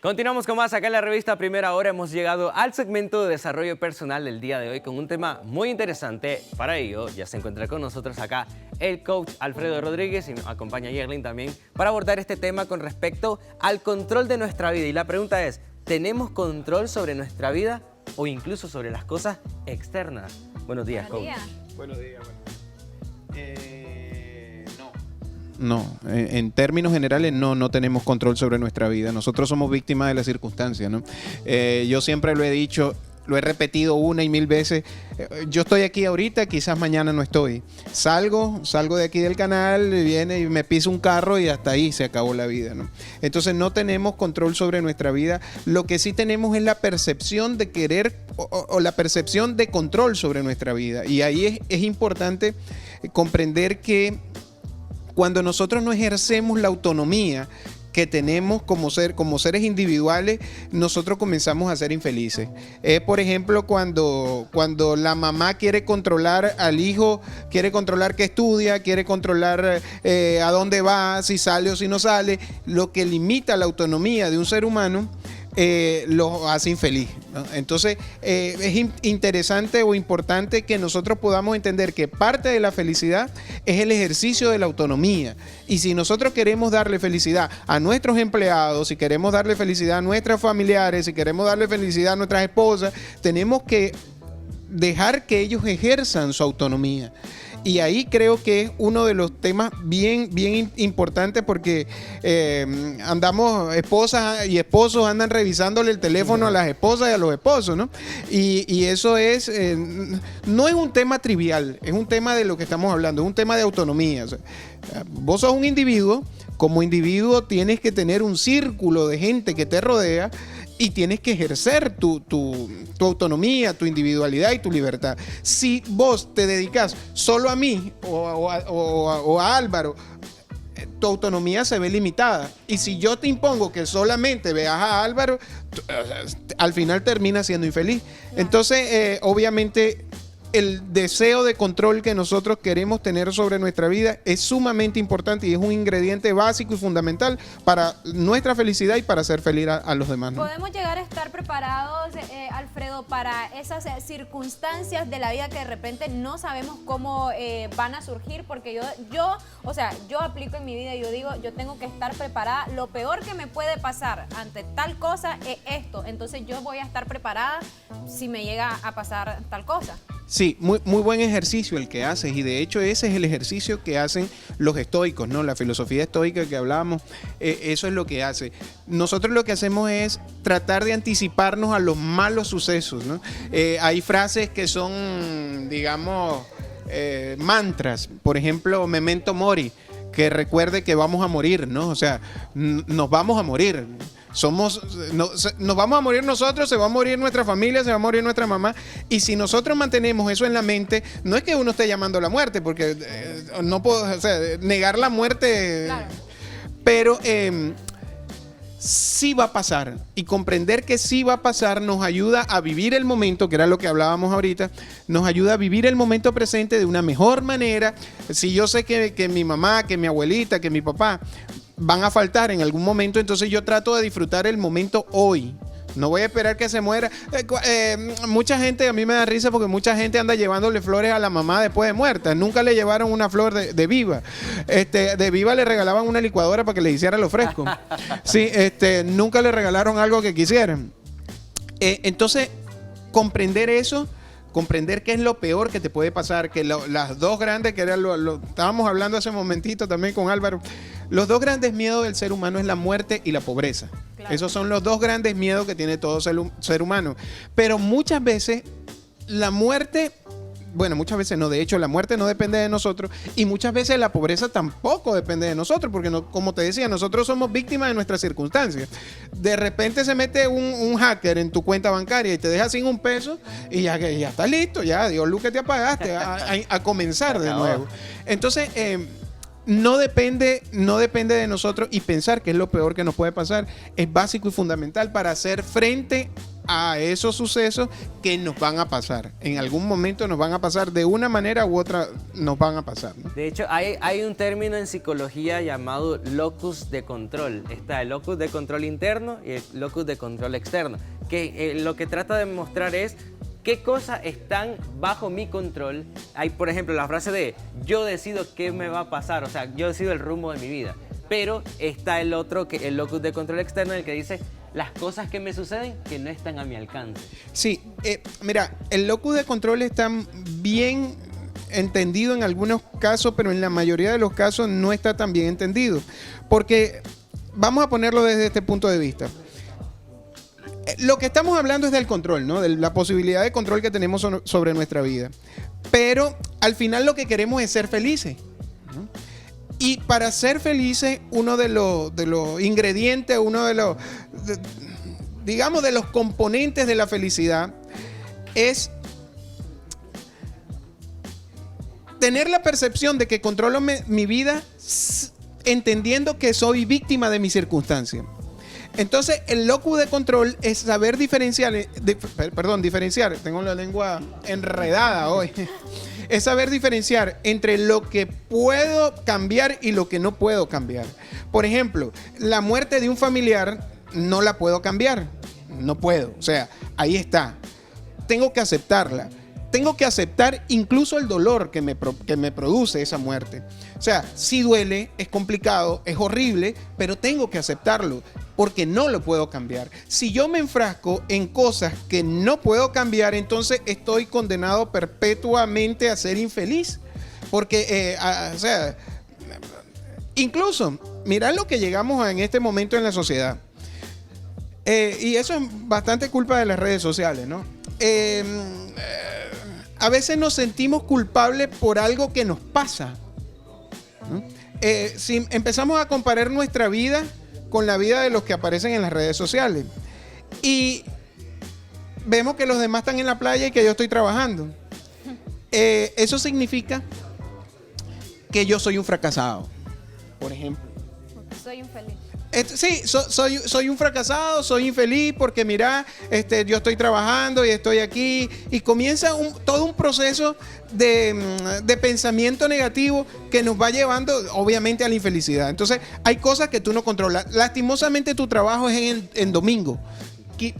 Continuamos con más acá en la revista Primera Hora. Hemos llegado al segmento de desarrollo personal del día de hoy con un tema muy interesante. Para ello, ya se encuentra con nosotros acá el coach Alfredo Rodríguez y nos acompaña Yerlin también para abordar este tema con respecto al control de nuestra vida. Y la pregunta es, ¿tenemos control sobre nuestra vida o incluso sobre las cosas externas? Buenos días, coach. Buenos días. No, en términos generales no tenemos control sobre nuestra vida. Nosotros somos víctimas de las circunstancias, ¿no? Yo siempre lo he dicho, lo he repetido una y mil veces. Yo estoy aquí ahorita, quizás mañana no estoy. Salgo de aquí del canal, viene y me pisa un carro y hasta ahí se acabó la vida, ¿no? Entonces no tenemos control sobre nuestra vida. Lo que sí tenemos es la percepción de querer o la percepción de control sobre nuestra vida. Y ahí es importante comprender que cuando nosotros no ejercemos la autonomía que tenemos como seres individuales, nosotros comenzamos a ser infelices. Por ejemplo, cuando la mamá quiere controlar al hijo, quiere controlar qué estudia, quiere controlar a dónde va, si sale o si no sale, lo que limita la autonomía de un ser humano, lo hace infeliz, ¿no? Entonces es interesante o importante que nosotros podamos entender que parte de la felicidad es el ejercicio de la autonomía, y si nosotros queremos darle felicidad a nuestros empleados, si queremos darle felicidad a nuestros familiares, si queremos darle felicidad a nuestras esposas, tenemos que dejar que ellos ejerzan su autonomía. Y ahí creo que es uno de los temas bien importantes, porque andamos, esposas y esposos andan revisándole el teléfono a las esposas y a los esposos, ¿no? Y eso es, no es un tema trivial, es un tema de lo que estamos hablando, es un tema de autonomía. O sea, vos sos un individuo, como individuo tienes que tener un círculo de gente que te rodea, y tienes que ejercer tu autonomía, tu individualidad y tu libertad. Si vos te dedicas solo a mí o a Álvaro, tu autonomía se ve limitada. Y si yo te impongo que solamente veas a Álvaro, al final terminas siendo infeliz. Entonces, obviamente, el deseo de control que nosotros queremos tener sobre nuestra vida es sumamente importante y es un ingrediente básico y fundamental para nuestra felicidad y para hacer feliz a los demás, ¿no? ¿Podemos llegar a estar preparados, Alfredo, para esas circunstancias de la vida que de repente no sabemos cómo van a surgir? Porque yo aplico en mi vida y yo digo, yo tengo que estar preparada. Lo peor que me puede pasar ante tal cosa es esto. Entonces yo voy a estar preparada si me llega a pasar tal cosa. Sí, muy buen ejercicio el que haces, y de hecho ese es el ejercicio que hacen los estoicos, ¿no? La filosofía estoica que hablábamos, eso es lo que hace. Nosotros lo que hacemos es tratar de anticiparnos a los malos sucesos, ¿no? Hay frases que son, digamos, mantras, por ejemplo, memento mori, que recuerde que vamos a morir, ¿no? O sea, nos vamos a morir. Nos vamos a morir nosotros, se va a morir nuestra familia, se va a morir nuestra mamá. Y si nosotros mantenemos eso en la mente, no es que uno esté llamando a la muerte, porque no puedo, o sea, negar la muerte, claro. Pero sí va a pasar, y comprender que sí va a pasar nos ayuda a vivir el momento, que era lo que hablábamos ahorita, nos ayuda a vivir el momento presente de una mejor manera. Si yo sé que mi mamá, que mi abuelita, que mi papá van a faltar en algún momento, entonces yo trato de disfrutar el momento hoy. No voy a esperar que se muera. Mucha gente, a mí me da risa porque mucha gente anda llevándole flores a la mamá después de muerta. Nunca le llevaron una flor de viva. De viva le regalaban una licuadora para que le hiciera lo fresco. Sí, nunca le regalaron algo que quisieran. Entonces, comprender eso, comprender qué es lo peor que te puede pasar, que las dos grandes, que era estábamos hablando hace un momentito también con Álvaro, los dos grandes miedos del ser humano es la muerte y la pobreza. Claro. Esos son los dos grandes miedos que tiene todo ser humano. Pero muchas veces la muerte, bueno, muchas veces no, de hecho la muerte no depende de nosotros, y muchas veces la pobreza tampoco depende de nosotros, porque como te decía, nosotros somos víctimas de nuestras circunstancias. De repente se mete un hacker en tu cuenta bancaria y te deja sin $1 y ya estás listo, ya Dios luz que te apagaste a comenzar de nuevo. Entonces, no depende de nosotros, y pensar que es lo peor que nos puede pasar es básico y fundamental para hacer frente a esos sucesos que nos van a pasar. En algún momento nos van a pasar, de una manera u otra nos van a pasar, ¿no? De hecho, hay un término en psicología llamado locus de control. Está el locus de control interno y el locus de control externo, que lo que trata de mostrar es qué cosas están bajo mi control. Hay, por ejemplo, la frase de yo decido qué me va a pasar, o sea, yo decido el rumbo de mi vida. Pero está el otro, que el locus de control externo, el que dice las cosas que me suceden que no están a mi alcance. Sí, mira, el locus de control está bien entendido en algunos casos, pero en la mayoría de los casos no está tan bien entendido. Porque vamos a ponerlo desde este punto de vista. Lo que estamos hablando es del control, ¿no? De la posibilidad de control que tenemos sobre nuestra vida. Pero al final lo que queremos es ser felices, ¿no? Y para ser felices, uno de los ingredientes, uno de los, digamos, de los componentes de la felicidad es tener la percepción de que controlo mi vida entendiendo que soy víctima de mis circunstancias. Entonces, el locus de control es saber diferenciar, tengo la lengua enredada hoy. Es saber diferenciar entre lo que puedo cambiar y lo que no puedo cambiar. Por ejemplo, la muerte de un familiar no la puedo cambiar. No puedo. O sea, ahí está. Tengo que aceptarla. Tengo que aceptar incluso el dolor que me produce esa muerte. O sea, sí duele, es complicado, es horrible, pero tengo que aceptarlo porque no lo puedo cambiar. Si yo me enfrasco en cosas que no puedo cambiar, entonces estoy condenado perpetuamente a ser infeliz. Porque, o sea, incluso, mirad lo que llegamos en este momento en la sociedad. Y eso es bastante culpa de las redes sociales, ¿no? A veces nos sentimos culpables por algo que nos pasa, ¿no? Si empezamos a comparar nuestra vida con la vida de los que aparecen en las redes sociales y vemos que los demás están en la playa y que yo estoy trabajando, eso significa que yo soy un fracasado, por ejemplo. Soy infeliz. Sí, soy un fracasado, soy infeliz porque mira, yo estoy trabajando y estoy aquí y comienza todo un proceso de pensamiento negativo que nos va llevando obviamente a la infelicidad. Entonces hay cosas que tú no controlas. Lastimosamente tu trabajo es en domingo.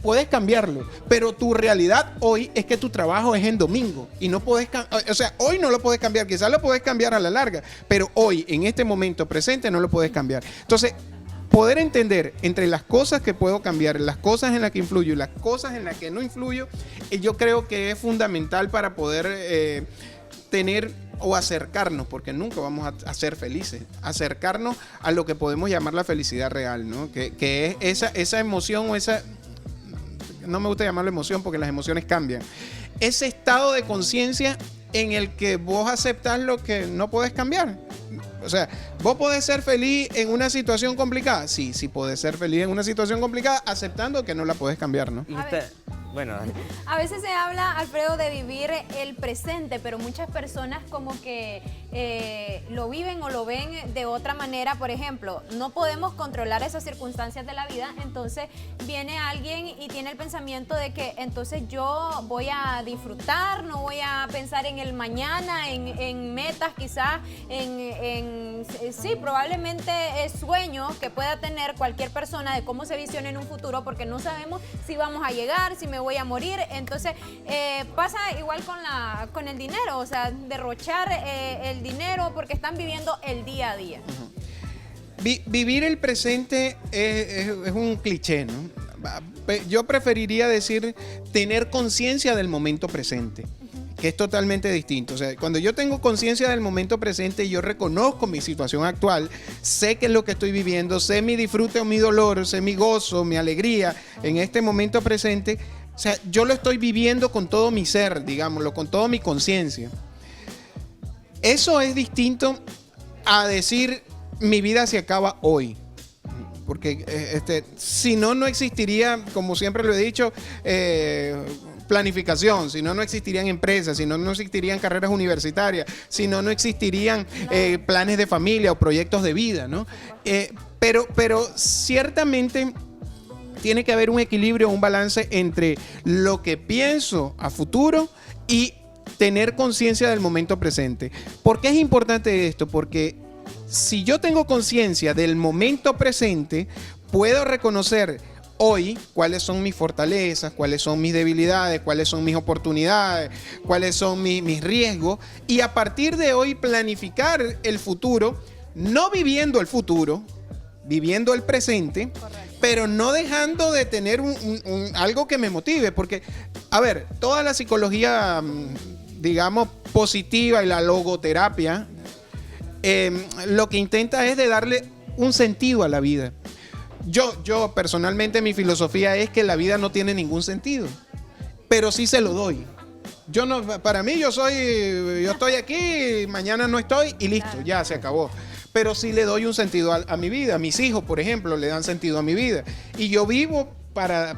Puedes cambiarlo, pero tu realidad hoy es que tu trabajo es en domingo y no puedes, o sea, hoy no lo puedes cambiar, quizás lo puedes cambiar a la larga, pero hoy, en este momento presente, no lo puedes cambiar. Entonces, poder entender entre las cosas que puedo cambiar, las cosas en las que influyo y las cosas en las que no influyo, yo creo que es fundamental para poder tener o acercarnos, porque nunca vamos a ser felices, acercarnos a lo que podemos llamar la felicidad real, ¿no? Que es esa emoción o esa... No me gusta llamarlo emoción porque las emociones cambian. Ese estado de conciencia en el que vos aceptás lo que no podés cambiar. O sea, ¿vos podés ser feliz en una situación complicada? Sí, sí podés ser feliz en una situación complicada aceptando que no la podés cambiar, ¿no? Bueno, dale. A veces se habla, Alfredo, de vivir el presente, pero muchas personas como que lo viven o lo ven de otra manera. Por ejemplo, no podemos controlar esas circunstancias de la vida, entonces viene alguien y tiene el pensamiento de que entonces yo voy a disfrutar, no voy a pensar en el mañana, en metas quizás, sí, probablemente sueños que pueda tener cualquier persona de cómo se visiona en un futuro, porque no sabemos si vamos a llegar, si me voy a morir. Entonces pasa igual con el dinero, o sea, derrochar el dinero porque están viviendo el día a día. Vivir el presente es un cliché, ¿no? Yo preferiría decir tener conciencia del momento presente, que es totalmente distinto. O sea, cuando yo tengo conciencia del momento presente y yo reconozco mi situación actual, sé qué es lo que estoy viviendo, sé mi disfrute o mi dolor, sé mi gozo, mi alegría en este momento presente. O sea, yo lo estoy viviendo con todo mi ser, digámoslo, con toda mi conciencia. Eso es distinto a decir mi vida se acaba hoy. Porque si no, no existiría, como siempre lo he dicho, planificación, si no, no existirían empresas, si no, no existirían carreras universitarias, si no, no existirían planes de familia o proyectos de vida, ¿no? Pero ciertamente tiene que haber un equilibrio, un balance entre lo que pienso a futuro y tener conciencia del momento presente. ¿Por qué es importante esto? Porque si yo tengo conciencia del momento presente, puedo reconocer hoy cuáles son mis fortalezas, cuáles son mis debilidades, cuáles son mis oportunidades, cuáles son mis riesgos, y a partir de hoy planificar el futuro, no viviendo el futuro, viviendo el presente. Correcto. Pero no dejando de tener algo que me motive, porque, a ver, toda la psicología, digamos, positiva y la logoterapia, lo que intenta es de darle un sentido a la vida. Yo personalmente, mi filosofía es que la vida no tiene ningún sentido, pero sí se lo doy. Para mí yo estoy aquí, mañana no estoy y listo, ya se acabó. Pero sí le doy un sentido a mi vida. Mis hijos, por ejemplo, le dan sentido a mi vida. Y yo vivo para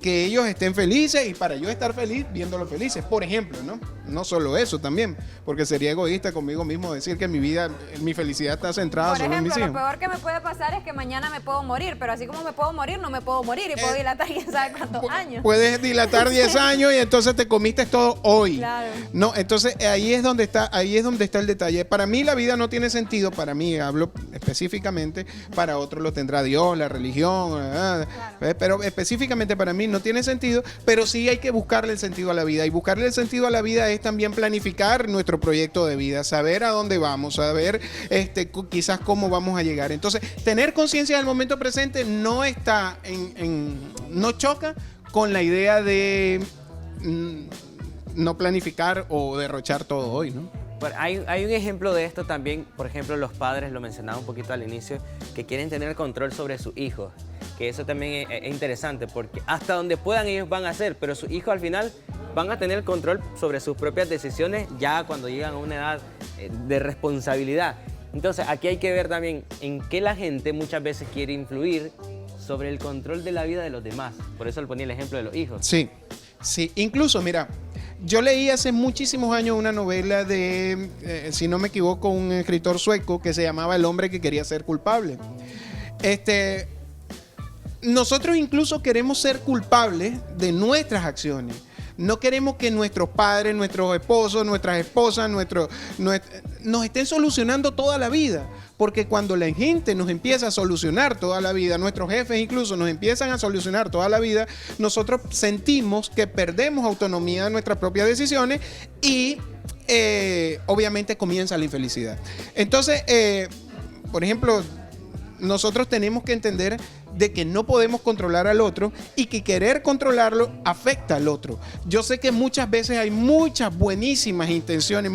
que ellos estén felices y para yo estar feliz viéndolos felices, por ejemplo, ¿no? No solo eso también, porque sería egoísta conmigo mismo decir que mi felicidad está centrada Por solo en mis ejemplo, hijos. lo peor que me puede pasar es que mañana me puedo morir, pero así como me puedo morir, no me puedo morir y puedo dilatar quién sabe cuántos años. Puedes dilatar 10 años y entonces te comiste todo hoy. Claro. No, entonces ahí es donde está el detalle. Para mí la vida no tiene sentido, para mí hablo específicamente, para otros lo tendrá Dios, la religión, pero específicamente para mí no tiene sentido, pero sí hay que buscarle el sentido a la vida, y buscarle el sentido a la vida es también planificar nuestro proyecto de vida, saber a dónde vamos, saber quizás cómo vamos a llegar. Entonces, tener conciencia del momento presente no está no choca con la idea de no planificar o derrochar todo hoy, ¿no? Bueno, hay un ejemplo de esto también, por ejemplo, los padres, lo mencionaba un poquito al inicio, que quieren tener control sobre sus hijos, que eso también es interesante, porque hasta donde puedan ellos van a hacer, pero sus hijos al final van a tener control sobre sus propias decisiones ya cuando llegan a una edad de responsabilidad. Entonces, aquí hay que ver también en qué la gente muchas veces quiere influir sobre el control de la vida de los demás. Por eso le ponía el ejemplo de los hijos. Sí, sí. Incluso, mira, yo leí hace muchísimos años una novela de, si no me equivoco, un escritor sueco que se llamaba El hombre que quería ser culpable. Nosotros incluso queremos ser culpables de nuestras acciones. No queremos que nuestros padres, nuestros esposos, nuestras esposas, nos estén solucionando toda la vida. Porque cuando la gente nos empieza a solucionar toda la vida, nuestros jefes incluso nos empiezan a solucionar toda la vida, nosotros sentimos que perdemos autonomía de nuestras propias decisiones y obviamente comienza la infelicidad. Entonces, por ejemplo, nosotros tenemos que entender de que no podemos controlar al otro y que querer controlarlo afecta al otro. Yo sé que muchas veces hay muchas buenísimas intenciones,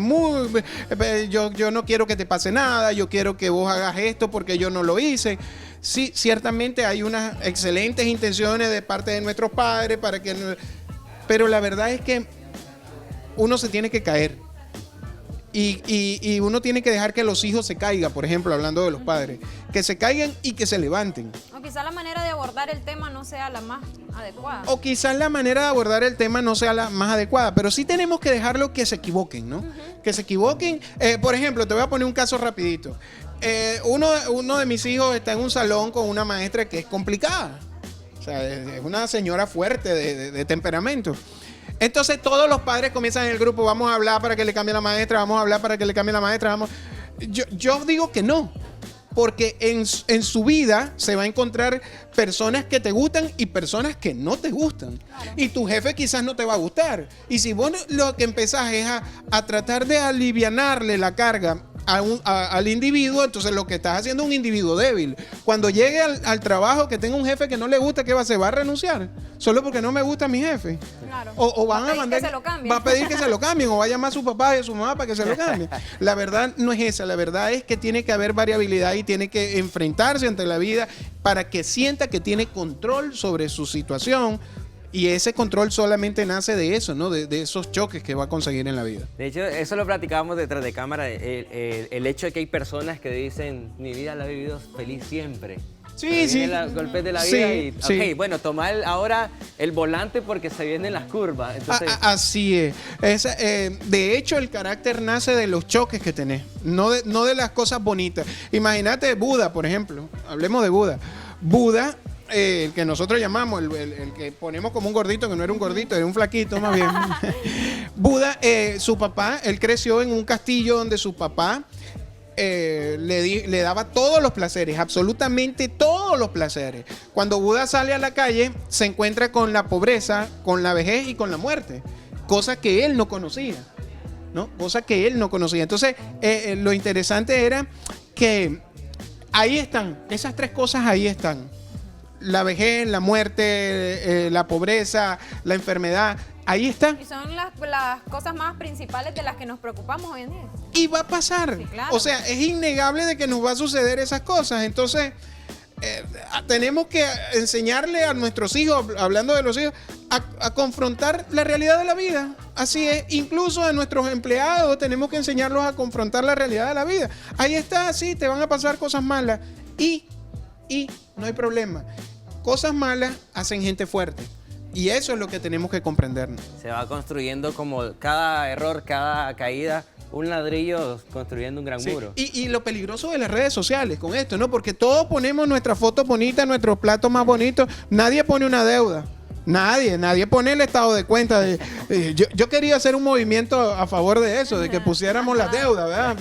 yo no quiero que te pase nada, yo quiero que vos hagas esto porque yo no lo hice. Sí, ciertamente hay unas excelentes intenciones de parte de nuestros padres pero la verdad es que uno se tiene que caer. Y uno tiene que dejar que los hijos se caigan, por ejemplo, hablando de los padres, que se caigan y que se levanten. O quizás la manera de abordar el tema no sea la más adecuada. O quizás la manera de abordar el tema no sea la más adecuada, pero sí tenemos que dejarlo que se equivoquen, ¿no? Que se equivoquen. Por ejemplo, te voy a poner un caso rapidito. Uno de mis hijos está en un salón con una maestra que es complicada. O sea, es una señora fuerte de temperamento. Entonces todos los padres comienzan en el grupo, vamos a hablar para que le cambie la maestra, vamos a hablar para que le cambie la maestra. Yo digo que no, porque en su vida se va a encontrar personas que te gustan y personas que no te gustan. Claro. Y tu jefe quizás no te va a gustar. Y si vos lo que empezás es a tratar de alivianarle la carga al individuo, entonces lo que estás haciendo es un individuo débil. Cuando llegue al trabajo que tenga un jefe que no le gusta, ¿qué va a hacer? ¿Va a renunciar? Solo porque no me gusta mi jefe. Claro. O van a mandar, que se lo cambien. va a pedir que se lo cambien, o va a llamar a su papá y a su mamá para que se lo cambien. La verdad no es esa, la verdad es que tiene que haber variabilidad y tiene que enfrentarse ante la vida para que sienta que tiene control sobre su situación. Y ese control solamente nace de eso, ¿no? De esos choques que va a conseguir en la vida. De hecho, eso lo platicábamos detrás de cámara, el hecho de que hay personas que dicen, mi vida la he vivido feliz siempre. Sí, sí. Los golpes de la vida sí, y, ok, bueno, toma ahora el volante porque se vienen las curvas. Entonces... Así es. De hecho, el carácter nace de los choques que tenés, no de las cosas bonitas. Imagínate Buda, por ejemplo. Hablemos de Buda. Buda el que nosotros llamamos, el que ponemos como un gordito, que no era un gordito, era un flaquito más bien. Buda, su papá, él creció en un castillo donde su papá le daba todos los placeres, absolutamente todos los placeres. Cuando Buda sale a la calle, se encuentra con la pobreza, con la vejez y con la muerte, cosa que él no conocía, ¿no? Cosa que él no conocía. Entonces, lo interesante era que ahí están, esas tres cosas ahí están. La vejez, la muerte, la pobreza, la enfermedad, ahí está. Y son las cosas más principales de las que nos preocupamos hoy en día. Y va a pasar. Sí, claro. O sea, es innegable de que nos va a suceder esas cosas. Entonces, tenemos que enseñarle a nuestros hijos, hablando de los hijos, a confrontar la realidad de la vida. Así es. Incluso a nuestros empleados tenemos que enseñarlos a confrontar la realidad de la vida. Ahí está, sí, te van a pasar cosas malas. Y no hay problema. Cosas malas hacen gente fuerte. Y eso es lo que tenemos que comprender. Se va construyendo como cada error, cada caída, un ladrillo construyendo un gran Sí. muro. Y lo peligroso de las redes sociales con esto, ¿no? Porque todos ponemos nuestras fotos bonitas, nuestros platos más bonitos. Nadie pone una deuda. Nadie pone el estado de cuenta. Yo quería hacer un movimiento a favor de eso, de que pusiéramos las deudas, ¿verdad?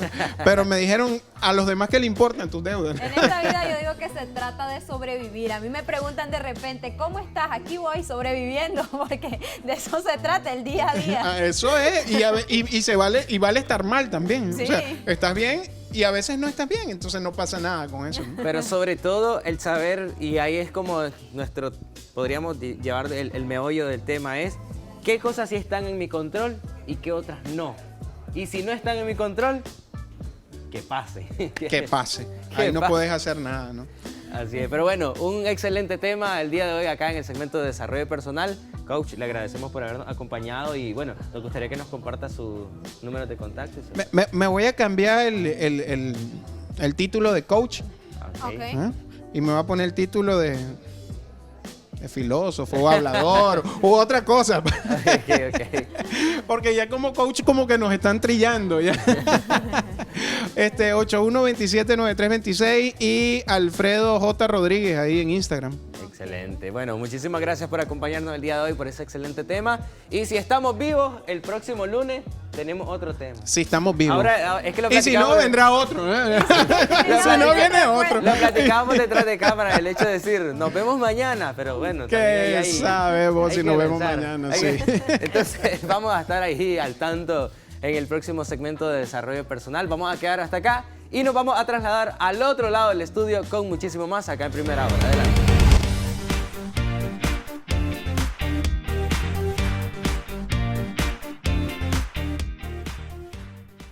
Pero me dijeron a los demás que le importan tus deudas. En esta vida yo digo que se trata de sobrevivir. A mí me preguntan de repente, ¿cómo estás? Aquí voy sobreviviendo, porque de eso se trata el día a día. Eso es, y vale estar mal también. Sí. O sea, estás bien y a veces no estás bien, entonces no pasa nada con eso, ¿no? Pero sobre todo el saber, y ahí es como podríamos llevar el meollo del tema, es qué cosas sí están en mi control y qué otras no. Y si no están en mi control, que pase. Que pase. Que Ahí no pase. puedes hacer nada, ¿no? Así es, pero bueno, un excelente tema el día de hoy acá en el segmento de desarrollo personal. Coach, le agradecemos por habernos acompañado y bueno, nos gustaría que nos comparta su número de contacto. Me voy a cambiar el título de coach, Ok. Ok. ¿eh? Y me voy a poner el título de filósofo o hablador u otra cosa. Ok. Porque ya como coach como que nos están trillando ya. 81279326 y Alfredo J. Rodríguez ahí en Instagram. Excelente. Bueno, muchísimas gracias por acompañarnos el día de hoy por ese excelente tema. Y si estamos vivos, el próximo lunes tenemos otro tema. Sí, estamos vivos. Ahora, es que lo Y si no, platicábamos- vendrá otro. ¿Eh? Si no, viene otro. Lo platicábamos detrás de cámara, el hecho de decir, nos vemos mañana, pero bueno. también ¿Qué sabemos hay si que nos vemos pensar. mañana? Hay Sí. Entonces, vamos a estar ahí al tanto en el próximo segmento de desarrollo personal. Vamos a quedar hasta acá y nos vamos a trasladar al otro lado del estudio con muchísimo más acá en Primera Hora. Adelante.